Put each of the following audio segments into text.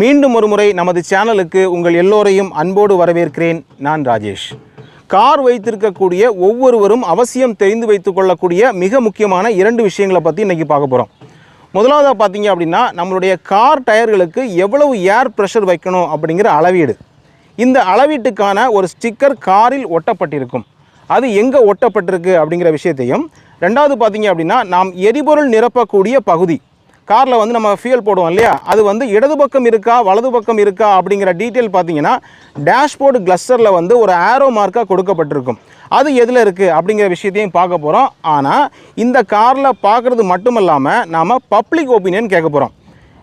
மீண்டும் ஒரு முறை நமது சேனலுக்கு உங்கள் எல்லோரையும் அன்போடு வரவேற்கிறேன். நான் ராஜேஷ். கார் வைத்திருக்கக்கூடிய ஒவ்வொருவரும் அவசியம் தெரிந்து வைத்துக் கொள்ளக்கூடிய மிக முக்கியமான 2 விஷயங்களை பற்றி இன்றைக்கி பார்க்க போகிறோம். முதலாவதாக பார்த்தீங்க அப்படின்னா, நம்மளுடைய கார் டயர்களுக்கு எவ்வளவு ஏர் ப்ரெஷர் வைக்கணும் அப்படிங்கிற அளவீடு. இந்த அளவீட்டுக்கான ஒரு ஸ்டிக்கர் காரில் ஒட்டப்பட்டிருக்கும். அது எங்கே ஒட்டப்பட்டிருக்கு அப்படிங்கிற விஷயத்தையும், ரெண்டாவது பார்த்தீங்க அப்படின்னா, நாம் எரிபொருள் நிரப்பக்கூடிய பகுதி, காரில் வந்து நம்ம ஃபியூல் போடுவோம் இல்லையா, அது வந்து இடது பக்கம் இருக்கா வலது பக்கம் இருக்கா அப்படிங்கிற டீட்டெயில் பார்த்தீங்கன்னா டேஷ்போர்டு கிளஸ்டரில் வந்து ஒரு ஆரோ மார்க்காக கொடுக்கப்பட்டிருக்கும். அது எதில் இருக்குது அப்படிங்கிற விஷயத்தையும் பார்க்க போகிறோம். ஆனால் இந்த காரில் பார்க்குறது மட்டும் இல்லாமல் நாம் பப்ளிக் ஒப்பீனியன் கேட்க போகிறோம்.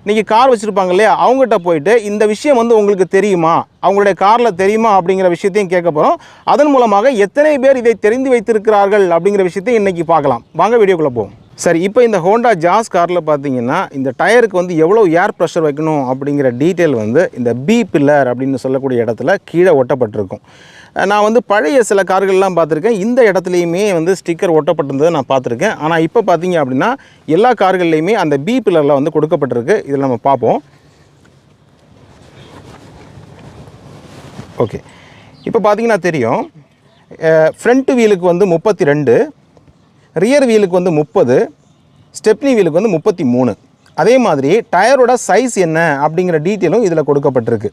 இன்றைக்கி கார் வச்சுருப்பாங்க இல்லையா, அவங்ககிட்ட போயிட்டு இந்த விஷயம் வந்து உங்களுக்கு தெரியுமா, அவங்களுடைய காரில் தெரியுமா அப்படிங்கிற விஷயத்தையும் கேட்க போகிறோம். அதன் மூலமாக எத்தனை பேர் இதை தெரிந்து வைத்திருக்கிறார்கள் அப்படிங்கிற விஷயத்தையும் இன்றைக்கி பார்க்கலாம். வாங்க வீடியோக்குள்ளே போவோம். சரி, இப்போ இந்த ஹோண்டா ஜாஸ் காரில் பார்த்தீங்கன்னா இந்த டயருக்கு வந்து எவ்வளோ ஏர் ப்ரெஷர் வைக்கணும் அப்படிங்கிற டீட்டெயில் வந்து இந்த பி பில்லர் அப்படின்னு சொல்லக்கூடிய இடத்துல கீழே ஒட்டப்பட்டிருக்கும். நான் வந்து பழைய சில கார்கள்லாம் பார்த்துருக்கேன், இந்த இடத்துலையுமே வந்து ஸ்டிக்கர் ஒட்டப்பட்டிருந்ததை நான் பார்த்துருக்கேன். ஆனால் இப்போ பார்த்தீங்க அப்படின்னா எல்லா கார்கள்லையுமே அந்த பி பில்லரில் வந்து கொடுக்கப்பட்டிருக்கு. இதில் நம்ம பார்ப்போம். ஓகே, இப்போ பார்த்தீங்கன்னா தெரியும், ஃப்ரண்ட் வீலுக்கு வந்து 32, ரியர் வீலுக்கு வந்து 30, ஸ்டெப்னி வீலுக்கு வந்து 33. அதே மாதிரி டயரோட சைஸ் என்ன அப்படிங்கிற டீட்டெயிலும் இதில் கொடுக்கப்பட்டிருக்கு.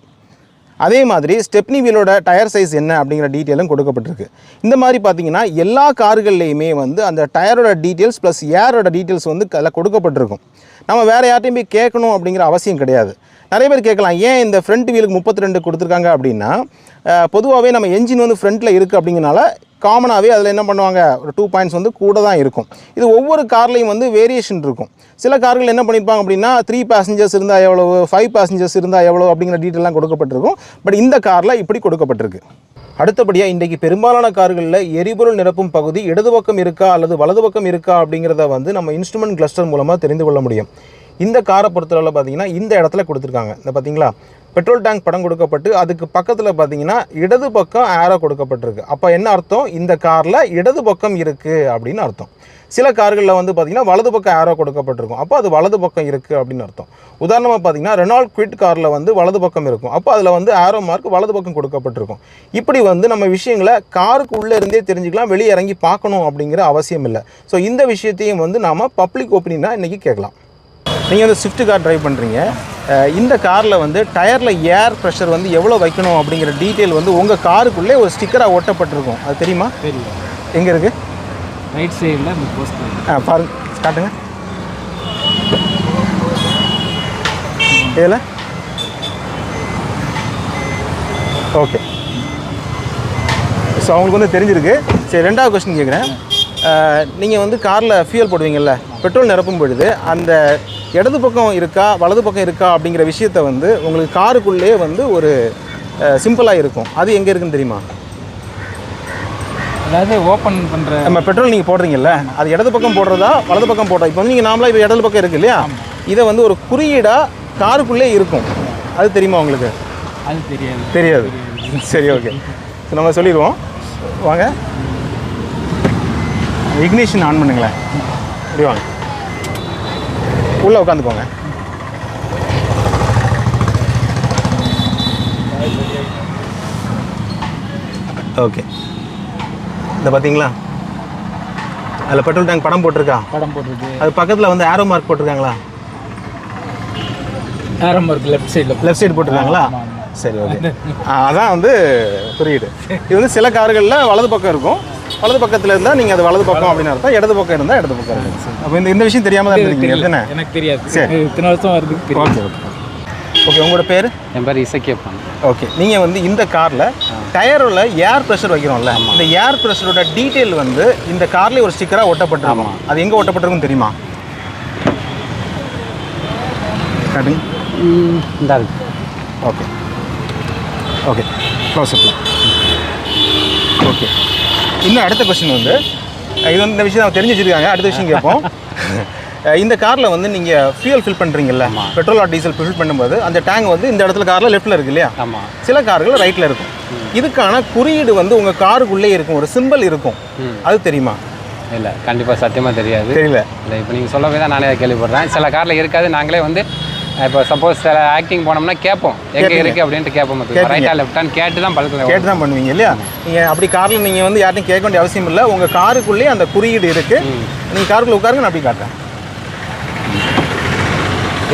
அதே மாதிரி ஸ்டெப்னி வீலோட டயர் சைஸ் என்ன அப்படிங்கிற டீட்டெயிலும் கொடுக்கப்பட்டிருக்கு. இந்த மாதிரி பார்த்தீங்கன்னா எல்லா கார்கள்லேயுமே வந்து அந்த டயரோட டீட்டெயில்ஸ் ப்ளஸ் ஏரோட டீட்டெயில்ஸ் வந்து அதில் கொடுக்கப்பட்டிருக்கும். நம்ம வேறு யார்ட்டையும் போய் கேட்கணும் அப்படிங்கிற அவசியம் கிடையாது. நிறைய பேர் கேட்கலாம், ஏன் இந்த ஃப்ரண்ட் வீலுக்கு 32 கொடுத்துருக்காங்க அப்படின்னா, பொதுவாகவே நம்ம என்ஜின் வந்து ஃப்ரண்ட்டில் இருக்குது அப்படிங்கிறனால காமனாகவே அதில் என்ன பண்ணுவாங்க, ஒரு 2 பாயிண்ட்ஸ் வந்து கூட தான் இருக்கும். இது ஒவ்வொரு கார்லேயும் வந்து வேரியேஷன் இருக்கும். சில கார்கள் என்ன பண்ணியிருப்பாங்க அப்படின்னா 3 பேசஞ்சர்ஸ் இருந்தால் எவ்வளவு, 5 பேசஞ்சர்ஸ் இருந்தால் எவ்வளோ அப்படிங்கிற டீட்டெயிலாம் கொடுக்கப்பட்டிருக்கும். பட் இந்த காரில் இப்படி கொடுக்கப்பட்டிருக்கு. அடுத்தபடியாக இன்றைக்கி பெரும்பாலான கார்களில் எரிபொருள் நிரப்பும் பகுதி இடது பக்கம் இருக்கா அல்லது வலது பக்கம் இருக்கா அப்படிங்கிறத வந்து நம்ம இன்ஸ்ட்ருமெண்ட் கிளஸ்டர் மூலமாக தெரிந்து கொள்ள முடியும். இந்த காரை பொறுத்தளவில் பார்த்தீங்கன்னா இந்த இடத்துல கொடுத்துருக்காங்க. இந்த பார்த்தீங்களா, பெட்ரோல் டேங்க் படம் கொடுக்கப்பட்டு அதுக்கு பக்கத்தில் பார்த்தீங்கன்னா இடது பக்கம் ஆரோ கொடுக்கப்பட்டிருக்கு. அப்போ என்ன அர்த்தம், இந்த காரில் இடது பக்கம் இருக்குது அப்படின்னு அர்த்தம். சில கார்களில் வந்து பார்த்திங்கன்னா வலது பக்கம் ஆரோ கொடுக்கப்பட்டிருக்கும். அப்போ அது வலது பக்கம் இருக்குது அப்படின்னு அர்த்தம். உதாரணமாக பார்த்தீங்கன்னா ரெனால்ட் குவிட் காரில் வந்து வலது பக்கம் இருக்கும். அப்போ அதில் வந்து ஆரோ மார்க் வலது பக்கம் கொடுக்கப்பட்டிருக்கும். இப்படி வந்து நம்ம விஷயங்களை காருக்கு உள்ளே இருந்தே தெரிஞ்சுக்கலாம், வெளியே இறங்கி பார்க்கணும் அப்படிங்கிற அவசியம் இல்லை. ஸோ இந்த விஷயத்தையும் வந்து நாம் பப்ளிக் ஒப்பீனியனாக இன்றைக்கி கேட்கலாம். நீங்கள் வந்து ஸ்விஃப்ட் கார் ட்ரைவ் பண்ணுறீங்க, இந்த காரில் வந்து டயரில் ஏர் ப்ரெஷர் வந்து எவ்வளோ வைக்கணும் அப்படிங்கிற டீட்டெயில் வந்து உங்கள் காருக்குள்ளே ஒரு ஸ்டிக்கராக ஒட்டப்பட்டிருக்கும். அது தெரியுமா? தெரியும். எங்கே இருக்குது? ரைட் சைடில் போஸ்ட். பாருங்க, காட்டுங்க. இதில் ஓகே. ஸோ அவங்களுக்கு வந்து தெரிஞ்சிருக்கு. சரி, 2வது கொஸ்டின் கேட்குறேன். நீங்கள் வந்து காரில் ஃபியூல் போடுவீங்கள்ல, பெட்ரோல் நிரப்பும் பொழுது அந்த இடது பக்கம் இருக்கா வலது பக்கம் இருக்கா அப்படிங்கிற விஷயத்த வந்து உங்களுக்கு காருக்குள்ளே வந்து ஒரு சிம்பிளாக இருக்கும். அது எங்கே இருக்குன்னு தெரியுமா? அதாவது ஓப்பன் பண்ணுற நம்ம பெட்ரோல் நீங்கள் போடுறீங்கல்ல, அது இடது பக்கம் போடுறதா வலது பக்கம் போடுறா? இப்போ வந்து நீங்கள் நார்மலாக இப்போ இடது பக்கம் இருக்குது இல்லையா, இதை வந்து ஒரு குறியீடாக காருக்குள்ளே இருக்கும். அது தெரியுமா உங்களுக்கு? அது தெரியாது. சரி, ஓகே. ஸோ நம்ம சொல்லிடுவோம். வாங்க, இக்னிஷன் ஆன் பண்ணுங்களேன். இப்படி வாங்க, உள்ளே உட்காந்துக்கோங்க. ஓகே, இந்த பார்த்தீங்களா, அதில் பெட்ரோல் டேங்க் படம் போட்டிருக்கு. அது பக்கத்தில் வந்து ஆரோ மார்க் போட்டிருக்காங்களா? ஆரோ மார்க் லெஃப்ட் சைடு போட்டிருக்காங்களா? சரி, ஓகே. அதான் வந்து குறியீடு. இது வந்து சில கார்களில் வலது பக்கம் இருக்கும். வலது பக்கத்தில் இருந்தால் நீங்கள் அது வலது பக்கம் அப்படின்னு அர்த்தம், இடது பக்கம் இருந்தால் இடது பக்கம் இருக்குது. அப்போ இந்த விஷயம் தெரியாமல் தான் இருக்கீங்க தானே? எனக்கு தெரியாது. சரி, இத்தனை வருஷம் வருது. Okay okay. உங்களோட பேர்? என் பேர் இசக்கியப்பன். ஓகே, நீங்கள் வந்து இந்த காரில் டயரில் ஏர் ப்ரெஷர் வைக்கிறோம்ல, இந்த ஏர் ப்ரெஷரோட டீட்டெயில் வந்து இந்த கார்லேயே ஒரு ஸ்டிக்கராக ஒட்டப்பட்டிருக்கும். அது எங்கே ஒட்டப்பட்டிருக்குன்னு தெரியுமா? காட்டுங்க. இந்த இருக்கு. Okay okay, close up. Okay, இன்னும் அடுத்த கொஸ்டின் வந்து, இது வந்து இந்த விஷயம் அவங்க தெரிஞ்சு வச்சுருக்காங்க. அடுத்த விஷயம் கேட்போம். இந்த காரில் வந்து நீங்கள் ஃபியூல் ஃபில் பண்ணுறீங்கல்ல, பெட்ரோல் ஆர் டீசல் ஃபில் பண்ணும்போது அந்த டேங்க் வந்து இந்த இடத்துல காரில் லெஃப்ட்டில் இருக்குது இல்லையா? ஆமாம். சில கார்கள் ரைட்டில் இருக்கும். இதுக்கான குறியீடு வந்து உங்கள் காருக்குள்ளே இருக்கும், ஒரு சிம்பிள் இருக்கும். அது தெரியுமா? இல்லை, கண்டிப்பாக சத்தியமாக தெரியாது. தெரியல. இல்லை, இப்போ நீங்கள் சொல்லவே தான் நானே கேள்விப்படுறேன். சில காரில் இருக்காது. நாங்களே வந்து இப்போ சப்போஸ் சில ஆக்டிங் போனோம்னா கேட்போம் எங்கே இருக்குது அப்படின்ட்டு கேட்போம். ரைட்டா லெஃப்டான்னு கேட்டு தான் பழக்கம். கேட்டு தான் பண்ணுவீங்க இல்லையா? நீங்கள் அப்படி காரில் நீங்கள் வந்து யார்ட்டையும் கேட்க வேண்டிய அவசியம் இல்லை. உங்கள் காருக்குள்ளேயே அந்த குறியீடு இருக்குது. நீங்கள் காருக்குள்ளே உட்காருங்க, நான் அப்படி காட்டுறேன்.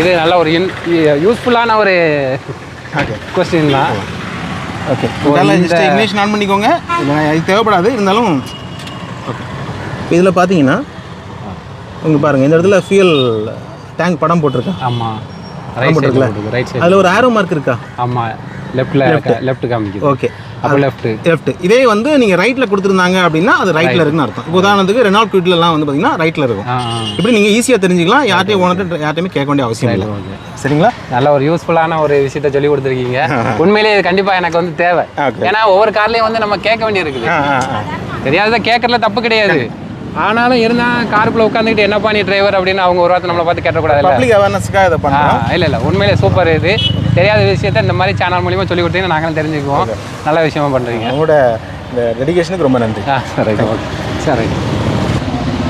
இது நல்ல ஒரு யூஸ்ஃபுல்லான ஒரு கொஸ்டின் தான். ஓகே, இக்னிஷன் ஆன் பண்ணிக்கோங்க. இது தேவைப்படாது இருந்தாலும். ஓகே, இதில் பார்த்தீங்கன்னா இங்கே பாருங்கள், இந்த இடத்துல ஃபியூல் டேங்க் படம் போட்டிருக்கேன். ஆமாம், படம் போட்டிருக்கல? ரைட் சைடு அதில் ஒரு ஆரோ மார்க் இருக்கா? ஆமாம், லெஃப்ட் காமிக்குது. ஓகே, அப்போ லெஃப்ட். இதே வந்து நீங்கள் ரைட்டில் கொடுத்துருந்தாங்க அப்படின்னா அது ரைட்டில் இருக்குன்னு அர்த்தம். இப்போ உதாரணத்துக்கு ரெனால்ட் குவிட்லாம் வந்து பார்த்தீங்கன்னா ரைட்டில் இருக்கும். இப்படி நீங்கள் ஈஸியாக தெரிஞ்சுக்கலாம். யார்ட்டையுமே கேட்க வேண்டிய அவசியம் இல்லை. சரிங்களா? நல்ல ஒரு யூஸ்ஃபுல்லான ஒரு விஷயத்த சொல்லி கொடுத்துருக்கீங்க. உண்மையிலேயே இது கண்டிப்பாக எனக்கு வந்து தேவை. ஏன்னா ஒவ்வொரு கார்லேயும் வந்து நம்ம கேட்க வேண்டிய இருக்குது. தெரியாததை கேட்கறதுல தப்பு கிடையாது. ஆனாலும் இருந்தால் காருக்குள்ளே உட்காந்துக்கிட்டு என்னப்பா நீ டிரைவர் அப்படின்னு அவங்க ஒரு வார்த்தை நம்மளை பார்த்து கேட்டக்கூடாது. பப்ளிக் அவேர்னஸ்க்காக இதை பண்ணலாம். இல்லை உண்மையிலே சூப்பர். இது தெரியாத விஷயத்த இந்த மாதிரி சேனல் மூலியமாக சொல்லி கொடுத்தீங்கன்னா நாங்களும் தெரிஞ்சுக்குவோம். நல்ல விஷயமா பண்ணுறீங்க. உங்களோட இந்த டெடிகேஷனுக்கு ரொம்ப நன்றி. சரி, ஓகே, சரி.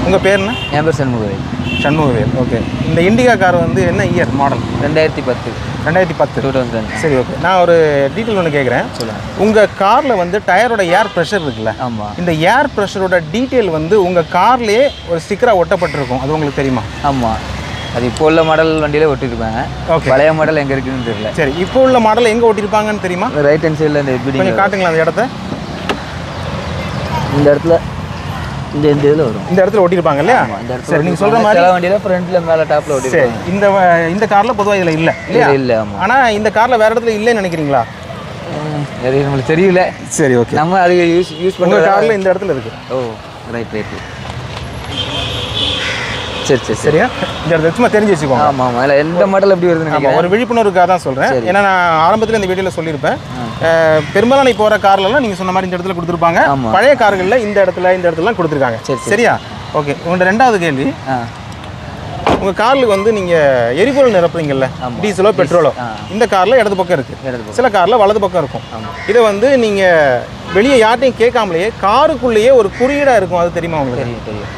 உங்கள் பேர் என்ன? என் பேர் சண்முகவேல். சண்முகவேல். ஓகே, இந்த இண்டிகா கார் வந்து என்ன இயர் மாடல்? 2010. 2010. சரி, ஓகே. நான் ஒரு டீட்டெயில் ஒன்று கேட்குறேன். சொல்லுங்கள். உங்கள் காரில் வந்து டயரோட ஏர் ப்ரெஷர் இருக்குல்ல? ஆமாம். இந்த ஏர் ப்ரெஷரோட டீட்டெயில் வந்து உங்கள் கார்லேயே ஒரு ஸ்டிக்கராக ஒட்டப்பட்டிருக்கும். அது உங்களுக்கு தெரியுமா? ஆமாம், அது இப்போ உள்ள மாடல் வண்டியிலே ஒட்டியிருப்பாங்க. ஓகே, பழைய மாடல் எங்கே இருக்குதுன்னு தெரியல. சரி, இப்போ உள்ள மாடல் எங்கே ஒட்டியிருப்பாங்கன்னு தெரியுமா? ரைட் ஹேண்ட் சைடில் இந்த கொஞ்சம் காட்டுங்களா அந்த இடத்த? இந்த இடத்துல இந்த இதில் வரும். இந்த இடத்துல ஒட்டியிருப்பாங்க இல்லையா? சரி, நீங்கள் சொல்கிற மாதிரி சில வண்டியில் ஃப்ரண்ட்டில் மேலே டாப்பில் ஒட்டியிருப்பாங்க. இந்த காரில் பொதுவாக இதில் இல்லை இல்லையா? இல்லை. ஆமாம். ஆனால் இந்த காரில் வேறு இடத்துல இல்லைன்னு நினைக்கிறீங்களா? அது நம்மளுக்கு தெரியல. சரி, ஓகே. நம்ம அது யூஸ் பண்ணுற காரில் இந்த இடத்துல இருக்குது. ஓ, ரைட். சரி. சரியா? இந்த இடத்துல சும்மா தெரிஞ்சு வச்சுக்கோங்க. ஆமாம். இல்லை எந்த மாடல் எப்படி வருதுன்னு ஒரு விழிப்புணர்வுக்காக தான் சொல்கிறேன். ஏன்னா நான் ஆரம்பத்தில் இந்த வீடியோவில் சொல்லியிருப்பேன். பெரும்பாலான இப்போ வர கார்லலாம் நீங்கள் சொன்ன மாதிரி இந்த இடத்துல கொடுத்துருப்பாங்க. பழைய கார்களில் இந்த இடத்துலலாம் கொடுத்துருக்காங்க. சரியா? ஓகே, உங்களோட ரெண்டாவது கேள்வி, உங்கள் காரில் வந்து நீங்கள் எரிபொருள் நிரப்புறீங்கல்ல, டீசலோ பெட்ரோலோ, இந்த காரில் இடது பக்கம் இருக்குது, சில காரில் வலது பக்கம் இருக்கும். இதை வந்து நீங்கள் வெளியே யார்ட்டையும் கேட்காமலேயே காருக்குள்ளேயே ஒரு குறியீடாக இருக்கும். அது தெரியுமா உங்களுக்கு? தெரியும்.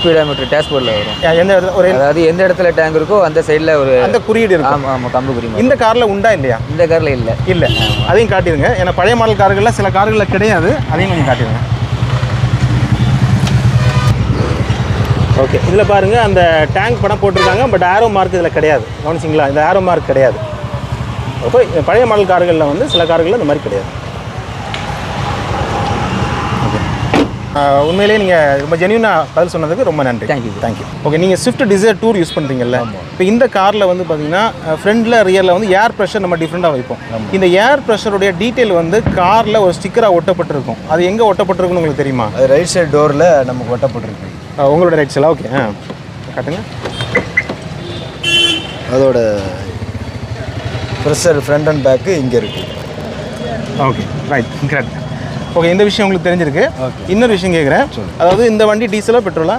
ஸ்பீடோமீட்டர் டேஷ்போர்டில் வரும். எந்த இடத்துல ஒரு, அதாவது எந்த இடத்துல டேங்க் இருக்கோ அந்த சைடில் ஒரு அந்த குறியீடு இருக்கும். ஆமாம், கம்பு குறியீடு. இந்த காரில் உண்டா இல்லையா? இந்த காரில் இல்லை. அதையும் காட்டிடுங்க. ஏன்னா பழைய மாடல் கார்களில் சில கார்களில் கிடையாது. அதையும் கொஞ்சம் காட்டிடுங்க. ஓகே, இதில் பாருங்கள், அந்த டேங்க் படம் போட்டிருக்காங்க. பட் ஆரோ மார்க் இதில் கிடையாது. கவனிச்சிங்களா? இந்த ஆரோ மார்க் கிடையாது. அப்போ பழைய மாடல் கார்களில் வந்து சில கார்களில் இந்த மாதிரி கிடையாது. உண்மையிலேயே நீங்கள் ரொம்ப ஜென்யூனாக பதில் சொன்னதுக்கு ரொம்ப நன்றி. தேங்க்யூ. ஓகே, நீங்கள் ஸ்விஃப்ட் டிசைர் டூர் யூஸ் பண்ணுறீங்கல்ல? இப்போ இந்த காரில் வந்து பார்த்தீங்கன்னா ஃப்ரண்டில் ரியரில் வந்து ஏர் ப்ரெஷர் நம்ம டிஃப்ரெண்ட்டாக வைப்போம். இந்த ஏர் ப்ரெஷருடைய டீட்டெயில் வந்து காரில் ஒரு ஸ்டிக்கராக ஒட்டப்பட்டிருக்கும். அது எங்கே ஒட்டப்பட்டிருக்குன்னு உங்களுக்கு தெரியுமா? அது ரைட் சைடு டோரில் நமக்கு ஒட்டப்பட்டிருக்கு. உங்களோட ரைட் சைடில். ஓகே, காட்டுங்க. அதோட ப்ரெஷர் ஃப்ரண்ட் அண்ட் பேக்கு இங்கே இருக்குது. Okay, right, correct. ஓகே, இந்த விஷயம் உங்களுக்கு தெரிஞ்சிருக்கு. இன்னொரு விஷயம் கேட்குறேன். அதாவது இந்த வண்டி டீசலா பெட்ரோலா?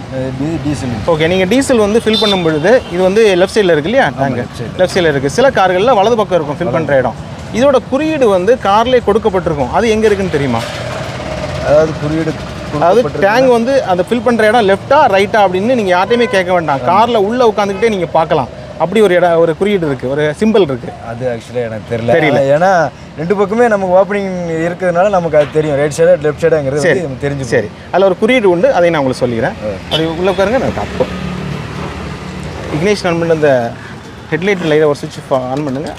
டீசல். ஓகே, நீங்கள் டீசல் வந்து ஃபில் பண்ணும் பொழுது இது வந்து லெஃப்ட் சைடில் இருக்கு இல்லையா? டேங்க் லெஃப்ட் சைடில் இருக்குது. சில கார்களில் வலது பக்கம் இருக்கும் ஃபில் பண்ணுற இடம். இதோட குறியீடு வந்து கார்லேயே கொடுக்கப்பட்டிருக்கும். அது எங்கே இருக்குன்னு தெரியுமா? அதாவது குறியீடு, அதாவது டேங்க் வந்து அந்த ஃபில் பண்ணுற இடம் லெஃப்ட்டா ரைட்டா அப்படின்னு நீங்கள் யார்ட்டையுமே கேட்க வேண்டாம். காரில் உள்ளே உட்காந்துக்கிட்டே நீங்கள் பார்க்கலாம். அப்படி ஒரு இடம், ஒரு குறியீடு இருக்குது, ஒரு சிம்பிள் இருக்குது. அது ஆக்சுவலாக எனக்கு தெரியல. ஏன்னா ரெண்டு பக்கமே நமக்கு ஓப்பனிங் இருக்கிறதுனால நமக்கு அது தெரியும். ரைட் சைடா லெஃப்ட் சைடாங்கிறது நமக்கு தெரிஞ்சு. சரி, அதில் ஒரு குறியீடு உண்டு. அதை நான் உங்களுக்கு சொல்லிக்கிறேன். அப்படி உள்ளே உட்காருங்க, நான் பார்ப்போம். இக்னிஷன் ஆன் பண்ணி அந்த ஹெட்லைட் லைட்டை ஒரு சுவிட்ச் ஆன் பண்ணுங்க.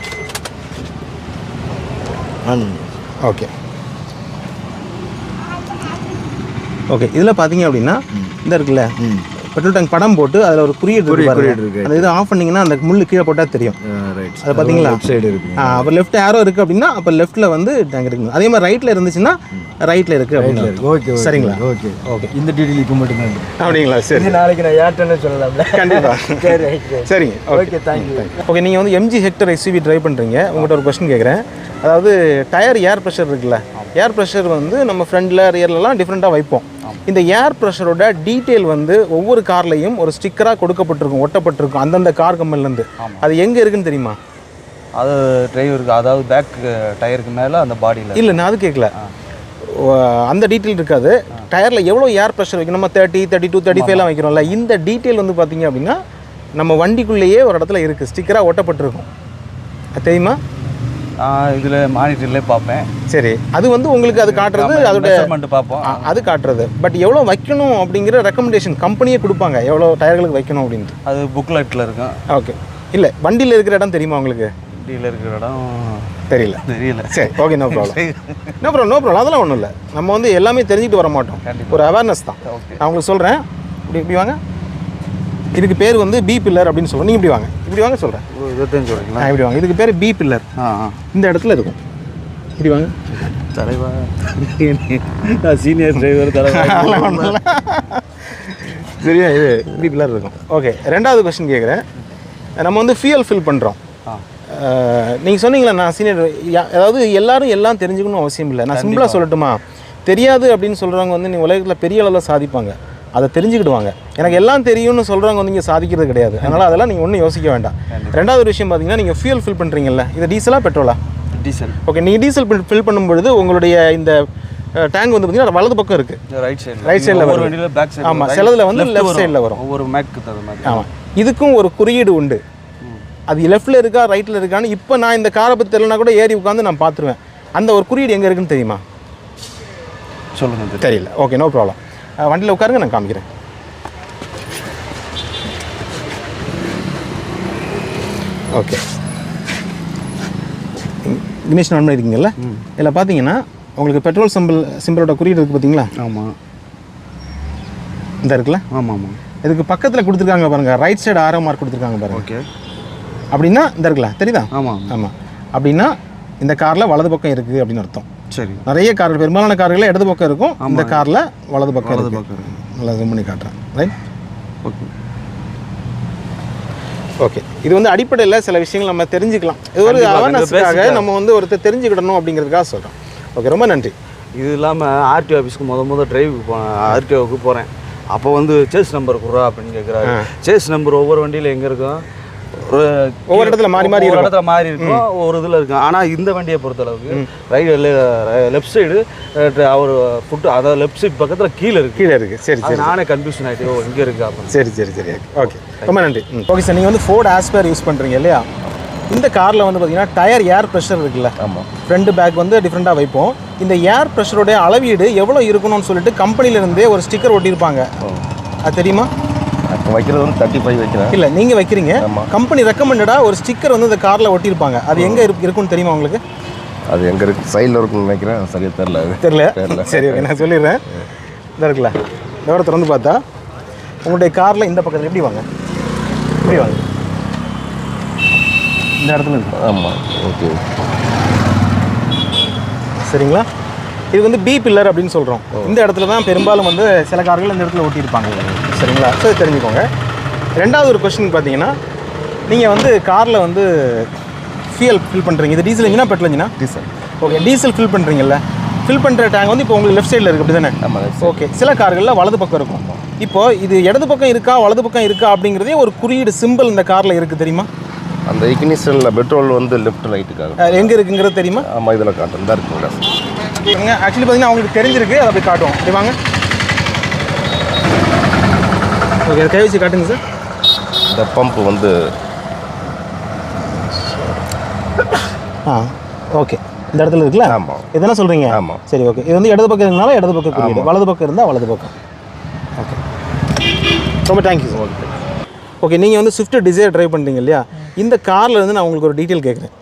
ஓகே. ஓகே, இதில் பார்த்தீங்க அப்படின்னா இந்த இருக்குல்ல பெட்ரோல் டேங்க் படம் போட்டு அதில் ஒரு குறியீடு இருக்கு. அந்த இது ஆஃப் பண்ணிங்கன்னா அந்த முள்ளு கீழே போட்டால் தெரியும். அதை பார்த்தீங்களா? லெஃப்ட் சைடு இருக்குது. அப்போ லெஃப்ட் ஏரோ இருக்குது அப்படின்னா அப்போ லெஃப்ட்டில் வந்து டேங்க் இருக்குது. அதே மாதிரி ரைட்டில் இருந்துச்சுன்னா ரைட்டில் இருக்குது அப்படின்னு. ஓகே, சரிங்களா? ஓகே. இந்த டீட்டெயிலுக்கு மட்டும்தான். அப்படிங்களா? சரி, நாளைக்கு நான் ஏர்டெல்னு சொல்லலாம்ல? கண்டிப்பாக. சரிங்க, ஓகே, தேங்க்யூ. ஓகே, நீங்கள் வந்து MG ஹெக்டர் SUV ட்ரைவ் பண்ணுறீங்க. உங்கள்கிட்ட ஒரு கொஸ்டின் கேட்குறேன். அதாவது டயர் ஏர் ப்ரெஷர் இருக்குல்ல, ஏர் ப்ரெஷர் வந்து நம்ம ஃப்ரண்டில் ரியர்லலாம் டிஃப்ரெண்ட்டாக வைப்போம். இந்த ஏர் ப்ரெஷரோட டீட்டெயில் வந்து ஒவ்வொரு கார்லையும் ஒரு ஸ்டிக்கராக கொடுக்கப்பட்டிருக்கும், ஒட்டப்பட்டிருக்கும் அந்தந்த கார் கம்பெனிலேருந்து. அது எங்கே இருக்குன்னு தெரியுமா? அது டிரைவருக்கு, அதாவது பேக் டயருக்கு மேலே அந்த பாடியில் இல்லை, நான் அது கேட்கல. அந்த டீட்டெயில் இருக்காது. டயரில் எவ்வளோ ஏர் ப்ரெஷர் வைக்கணும், நம்ம 30, 32, 35 வைக்கிறோம்ல, இந்த டீட்டெயில் வந்து பார்த்தீங்க அப்படின்னா நம்ம வண்டிக்குள்ளேயே ஒரு இடத்துல இருக்குது, ஸ்டிக்கராக ஒட்டப்பட்டிருக்கும். அது தெரியுமா? இதில் மானிட்டர்லேயே பார்ப்பேன். சரி, அது வந்து உங்களுக்கு அது காட்டுறது, அதோட மெஷர்மெண்ட் பார்ப்போம், அது காட்டுறது. பட் எவ்வளோ வைக்கணும் அப்படிங்கிற ரெக்கமெண்டேஷன் கம்பெனியே கொடுப்பாங்க, எவ்வளோ டயர்களுக்கு வைக்கணும் அப்படின்ட்டு. அது புக்லெட்டில் இருக்கும். ஓகே. இல்லை, வண்டியில் இருக்கிற இடம் தெரியுமா உங்களுக்கு? வண்டியில் இருக்கிற இடம் தெரியல. சரி, ஓகே, நோ ப்ராப்ளம். அதெல்லாம் ஒன்றும் இல்லை. நம்ம வந்து எல்லாமே தெரிஞ்சுட்டு வர மாட்டோம், ஒரு அவேர்னஸ் தான். நான் உங்களுக்கு சொல்கிறேன், இப்படி வாங்க. இதுக்கு பேர் வந்து பி பில்லர் அப்படின்னு சொல்லுவோம். நீங்கள் இப்படி வாங்க சொல்கிறேன். இதைத்தான் சொல்கிறீங்களா? இப்படி வாங்க. இதுக்கு பேர் பி பில்லர். இந்த இடத்துல இருக்கும். இப்படி வாங்க. தலைவா, நான் சீனியர் டிரைவர் தலைவா. சரியா, இது பி பில்லர் இருக்கும். ஓகே, ரெண்டாவது கொஸ்டின் கேட்குறேன். நம்ம வந்து ஃபியூயல் ஃபில் பண்ணுறோம். நீங்கள் சொன்னீங்களா நான் சீனியர், அதாவது எல்லாரும் எல்லாம் தெரிஞ்சுக்கணும் அவசியம் இல்லை. நான் சிம்பிளாக சொல்லட்டுமா? தெரியாது அப்படின்னு சொல்கிறவங்க வந்து நீ உலகத்தில் பெரிய அளவில் சாதிப்பாங்க, அதை தெரிஞ்சுக்கிடுவாங்க. எனக்கு எல்லாம் தெரியும்னு சொல்கிறவங்க வந்து இங்கே சாதிக்கிறது கிடையாது. அதனால் அதெல்லாம் நீங்கள் ஒன்றும் யோசிக்க வேண்டாம். ரெண்டாவது விஷயம் பார்த்தீங்கன்னா, நீங்கள் ஃபியூல் ஃபில் பண்ணுறீங்கல்ல, இது டீசலா பெட்ரோலா? டீசல். ஓகே, நீங்கள் டீசல் ஃபில் பண்ணும்பொழுது உங்களுடைய இந்த டேங்க் வந்து பார்த்தீங்கன்னா வலது பக்கம் இருக்குது, ரைட் சைடில் வரும். வண்டியில் பேக் சைடு. ஆமாம், சிலதில் வந்து லெஃப்ட் சைடில் வரும். ஒவ்வொரு மேக்கு தகுந்த மாதிரி. ஆமாம், இதுக்கும் ஒரு குறியீடு உண்டு. அது லெஃப்ட்டில் இருக்கா ரைட்டில் இருக்கான்னு இப்போ நான் இந்த காரை பற்றி தெரியலனா கூட ஏறி உட்காந்து நான் பார்த்துருவேன். அந்த ஒரு குறியீடு எங்கே இருக்குன்னு தெரியுமா? சொல்லுங்கள். தெரியல. Okay, no problem. வண்டியில் உட்காருங்க, நான் காமிக்கிறேன். ஓகே, இக்னிஷன் ஆன் பண்ணியிருக்கீங்கல்ல, இதில் பார்த்தீங்கன்னா உங்களுக்கு பெட்ரோல் சிம்பிளோட குறியீடு இருக்குது பார்த்தீங்களா? ஆமாம், இந்த இருக்குல்ல? ஆமாம். இதுக்கு பக்கத்தில் கொடுத்துருக்காங்க பாருங்கள், ரைட் சைடு ஆரோ மார்க் கொடுத்துருக்காங்க பாருங்கள். ஓகே, அப்படின்னா இந்த இருக்குல்ல, தெரியுதா? ஆமாம். அப்படின்னா இந்த காரில் வலது பக்கம் இருக்குது அப்படின்னு அர்த்தம். சரி. நிறைய கார்கள், பெரும்பாலான கார்களில் இடது பக்கம் இருக்கும், இந்த காரில் வலது பக்கம் இருக்கும். நல்லா ஜூம் பண்ணி காட்டுறேன். ரைட். ஓகே. ஓகே, இது வந்து அடிப்படையில் சில விஷயங்கள் நம்ம தெரிஞ்சுக்கலாம். இது ஒரு அவேர்னஸ்க்காக நம்ம வந்து ஒருத்தர் தெரிஞ்சுக்கிடணும் அப்படிங்கிறதுக்காக சொல்கிறோம். ஓகே, ரொம்ப நன்றி. இது இல்லாமல் ஆர்டிஓ ஆஃபீஸ்க்கு முதல் டிரைவுக்கு போனேன், ஆர்டிஓவுக்கு போகிறேன். அப்போ வந்து சேஸ் நம்பர் கொடுறா அப்படின்னு கேட்குறாரு. சேஸ் நம்பர் ஒவ்வொரு வண்டியில் எங்கே இருக்கும், ஒவ்வொரு இடத்துல மாறி இருக்கும், ஒரு இதில் இருக்கும். ஆனால் இந்த வண்டியை பொறுத்தளவுக்கு லெஃப்ட் சைடு அவர் ஃபுட்டு, அதாவது லெஃப்ட் சைடு பக்கத்தில் கீழே இருக்குது. சரி, நானே கன்ஃபியூஷன் ஆகிட்டு இங்கே இருக்கு அப்படின்னு. சரி. ஓகே, ரொம்ப நன்றி. ஓகே சார், நீங்கள் வந்து ஃபோர்ட் ஆஸ்பேர் யூஸ் பண்ணுறீங்க இல்லையா? இந்த காரில் வந்து பார்த்தீங்கன்னா டயர் ஏர் ப்ரெஷர் இருக்குல்ல? ஆமாம். ஃப்ரண்ட் பேக் வந்து டிஃப்ரெண்ட்டாக வைப்போம். இந்த ஏர் ப்ரெஷருடைய அளவீடு எவ்வளோ இருக்கணும்னு சொல்லிட்டு கம்பெனிலேருந்தே ஒரு ஸ்டிக்கர் ஒட்டியிருப்பாங்க, அது தெரியுமா? இப்போ வைக்கிறது வந்து 35 வைக்கிறேன். இல்லை, நீங்கள் வைக்கிறீங்க. கம்பெனி ரெக்கமெண்டடாக ஒரு ஸ்டிக்கர் வந்து இந்த காரில் ஒட்டியிருப்பாங்க, அது எங்கே இருக்குன்னு தெரியுமா உங்களுக்கு? அது எங்கே இருக்குது, சைடில் இருக்குன்னு நினைக்கிறேன், சரியாக தெரில. சரி, ஓகே, நான் சொல்லிடுறேன். இதாக இருக்குல்ல, டோரை திறந்து பார்த்தா உங்களுடைய காரில் இந்த பக்கத்தில் எப்படி வாங்க, இந்த இடத்துல இருக்கு. ஆமாம். ஓகே, சரிங்களா? இது வந்து பி பில்லர் அப்படின்னு சொல்கிறோம். இந்த இடத்துல தான் பெரும்பாலும் வந்து சில கார்கள் இந்த இடத்துல ஓட்டியிருப்பாங்க. சரிங்களா? ஸோ தெரிஞ்சுக்கோங்க. ரெண்டாவது ஒரு கொஸ்டின் பார்த்தீங்கன்னா, நீங்கள் வந்து காரில் வந்து ஃபியூயல் ஃபில் பண்ணுறீங்க. இது டீசல் இன்ஜினா பெட்ரோல் இன்ஜினா? டீசல். ஓகே, டீசல் ஃபில் பண்ணுறீங்கல்ல, ஃபில் பண்ணுற டேங்க் வந்து இப்போ உங்களுக்கு லெஃப்ட் சைடில் இருக்குது, அப்படி தானே? ஆமாம். ஓகே, சில கார்களில் வலது பக்கம் இருக்கும். இப்போது இது இடது பக்கம் இருக்கா வலது பக்கம் இருக்கா அப்படிங்கிறதே ஒரு குறியீடு சிம்பிள் இந்த காரில் இருக்குது, தெரியுமா? அந்த இக்னிஷனில் பெட்ரோல் வந்து லெஃப்ட் ரைட்டுக்காக எங்கே இருக்குங்கிறது தெரியுமா? ஆமாம், இதில் காட்டும் தான் இருக்குங்களா? ஆக்சுவலி பார்த்தீங்கன்னா அவங்களுக்கு தெரிஞ்சிருக்கு, அதை அப்படி காட்டுவோம். அப்படி வாங்க. ஓகே, கை வச்சு காட்டுங்க சார். இந்த பம்ப் வந்து ஓகே, இந்த இடத்துல இருக்குல்ல? ஆமாம். எதுனா சொல்கிறீங்க? ஆமாம். சரி, ஓகே. இது வந்து இடது பக்கம் இருந்தாலும் இடது பக்கம் குறியீடு, வலது பக்கம் இருந்தால் வலது பக்கம். ஓகே, ரொம்ப தேங்க்யூ சார். ஓகே, நீங்கள் வந்து ஸ்விஃப்ட் டிசைர் ட்ரைவ் பண்ணுறீங்க இல்லையா? இந்த காரில் வந்து நான் உங்களுக்கு ஒரு டீட்டெயில் கேட்குறேன்.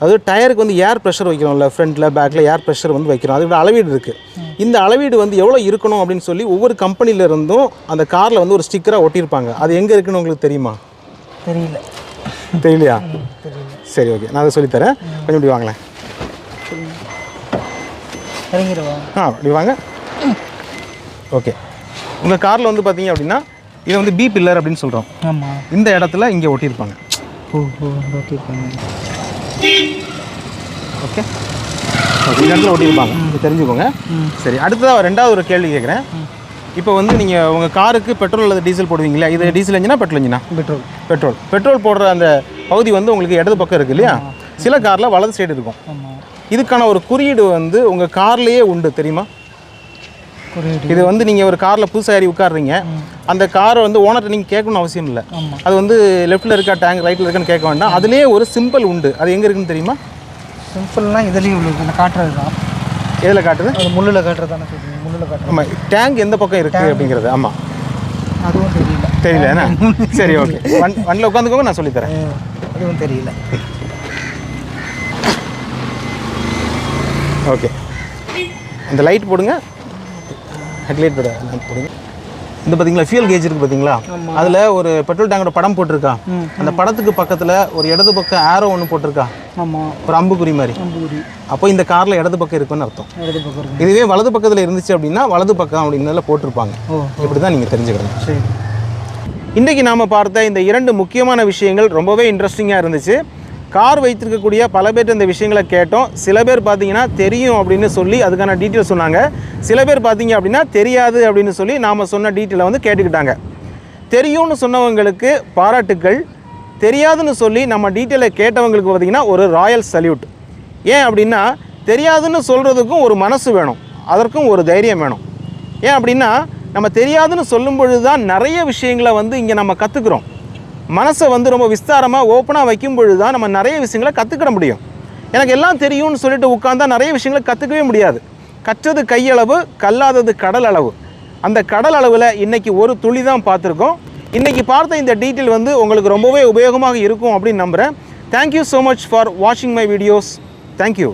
அது டயருக்கு வந்து ஏர் ப்ரெஷர் வைக்கிறோம்ல, ஃப்ரண்ட்டில் பேக்கில் ஏர் ப்ரெஷர் வந்து வைக்கிறோம், அதோட அளவீடு இருக்குது. இந்த அளவீடு வந்து எவ்வளோ இருக்கணும் அப்படின்னு சொல்லி ஒவ்வொரு கம்பெனிலேருந்தும் அந்த காரில் வந்து ஒரு ஸ்டிக்கராக ஒட்டியிருப்பாங்க. அது எங்கே இருக்குன்னு உங்களுக்கு தெரியுமா? தெரியலையா? சரி, ஓகே, நான் அதை சொல்லித்தரேன். கொஞ்சம் இப்படி வாங்களேன். இப்படி வாங்க. ஓகே, உங்கள் காரில் வந்து பார்த்தீங்க அப்படின்னா இதை வந்து பி பில்லர் அப்படின்னு சொல்கிறோம். ஆமாம். இந்த இடத்துல இங்கே ஒட்டியிருப்பாங்க. ஓகே, இந்த இடத்துல ஒட்டியிருப்பாங்க, இது தெரிஞ்சுக்கோங்க. சரி, அடுத்ததாக ரெண்டாவது ஒரு கேள்வி கேட்குறேன். இப்போ வந்து நீங்கள் உங்கள் காருக்கு பெட்ரோல் அல்லது டீசல் போடுவீங்களா? இது டீசல் இன்ஜினா பெட்ரோல் இன்ஜினா? பெட்ரோல் போடுற அந்த பகுதி வந்து உங்களுக்கு இடது பக்கம் இருக்குது இல்லையா? சில காரில் வலது சைடு இருக்கும். இதுக்கான ஒரு குறியீடு வந்து உங்கள் கார்லேயே உண்டு, தெரியுமா? இது வந்து நீங்கள் ஒரு காரில் புதுசாக ஏறி உட்காடுறீங்க, அந்த காரை வந்து ஓனர்கிட்ட நீங்கள் கேட்கணும்னு அவசியம் இல்லை. அது வந்து லெஃப்ட்டில் இருக்கா டேங்க் ரைட்டில் இருக்கான்னு கேட்க வேண்டாம். அதுலேயே ஒரு சிம்பிள் உண்டு. அது எங்கே இருக்குன்னு தெரியுமா? சிம்பிள்லாம் இதுலேயும் உள்ள காட்டுறது தான். எதில் காட்டுறது? அது முள்ளில் காட்டுறது தானே சொல்லுங்கள். முள்ளில் காட்டுறது. ஆமாம், டேங்க் எந்த பக்கம் இருக்குது அப்படிங்கிறது. ஆமாம், அதுவும் தெரியல என்ன? சரி, ஓகே, வண்டியில் உட்காந்துக்கோங்க, நான் சொல்லித்தரேன். அதுவும் தெரியல. ஓகே, இந்த லைட் போடுங்க, ஹெட்லைட் போடுங்க. இந்த பார்த்தீங்களா ஃபியூல் கேஜ் இருக்குது பார்த்தீங்களா, அதில் ஒரு பெட்ரோல் டேங்கோட படம் போட்டிருக்கா. அந்த படத்துக்கு பக்கத்தில் ஒரு இடது பக்கம் ஆரோ ஒன்று போட்டிருக்கா. ஆமாம், ஒரு அம்புக்குறி மாதிரி. அப்போ இந்த காரில் இடது பக்கம் இருக்குன்னு அர்த்தம். இடது பக்கம். இதுவே வலது பக்கத்தில் இருந்துச்சு அப்படின்னா வலது பக்கம் அப்படின்னு போட்டிருப்பாங்க. இப்படி தான் நீங்கள் தெரிஞ்சுக்கணும். சரி, இன்றைக்கி நாம் பார்த்த இந்த 2 முக்கியமான விஷயங்கள் ரொம்பவே இன்ட்ரெஸ்டிங்காக இருந்துச்சு. கார் வைத்திருக்கக்கூடிய பல பேர் இந்த விஷயங்களை கேட்டோம். சில பேர் பார்த்தீங்கன்னா தெரியும் அப்படின்னு சொல்லி அதுக்கான டீட்டெயில் சொன்னாங்க. சில பேர் பார்த்தீங்க அப்படின்னா தெரியாது அப்படின்னு சொல்லி நாம் சொன்ன டீட்டெயிலை வந்து கேட்டுக்கிட்டாங்க. தெரியும்னு சொன்னவங்களுக்கு பாராட்டுக்கள், தெரியாதுன்னு சொல்லி நம்ம டீட்டெயிலை கேட்டவங்களுக்கு பார்த்திங்கன்னா ஒரு ராயல் சல்யூட். ஏன் அப்படின்னா தெரியாதுன்னு சொல்கிறதுக்கும் ஒரு மனசு வேணும், அதற்கும் ஒரு தைரியம் வேணும். ஏன் அப்படின்னா நம்ம தெரியாதுன்னு சொல்லும் பொழுது தான் நிறைய விஷயங்களை வந்து இங்கே நம்ம கற்றுக்குறோம். மனசை வந்து ரொம்ப விஸ்தாரமாக ஓப்பனாக வைக்கும் பொழுது தான் நம்ம நிறைய விஷயங்களை கற்றுக்கிட முடியும். எனக்கு எல்லாம் தெரியும்னு சொல்லிட்டு உட்காந்தா நிறைய விஷயங்களை கற்றுக்கவே முடியாது. கற்றது கையளவு, கல்லாதது கடல் அளவு. அந்த கடல் அளவில் இன்றைக்கி ஒரு துளி தான் பார்த்துருக்கோம். இன்றைக்கி பார்த்த இந்த டீட்டெயில் வந்து உங்களுக்கு ரொம்பவே உபயோகமாக இருக்கும் அப்படின்னு நம்புகிறேன். தேங்க்யூ ஸோ மச் ஃபார் வாட்சிங் மை வீடியோஸ். தேங்க்யூ.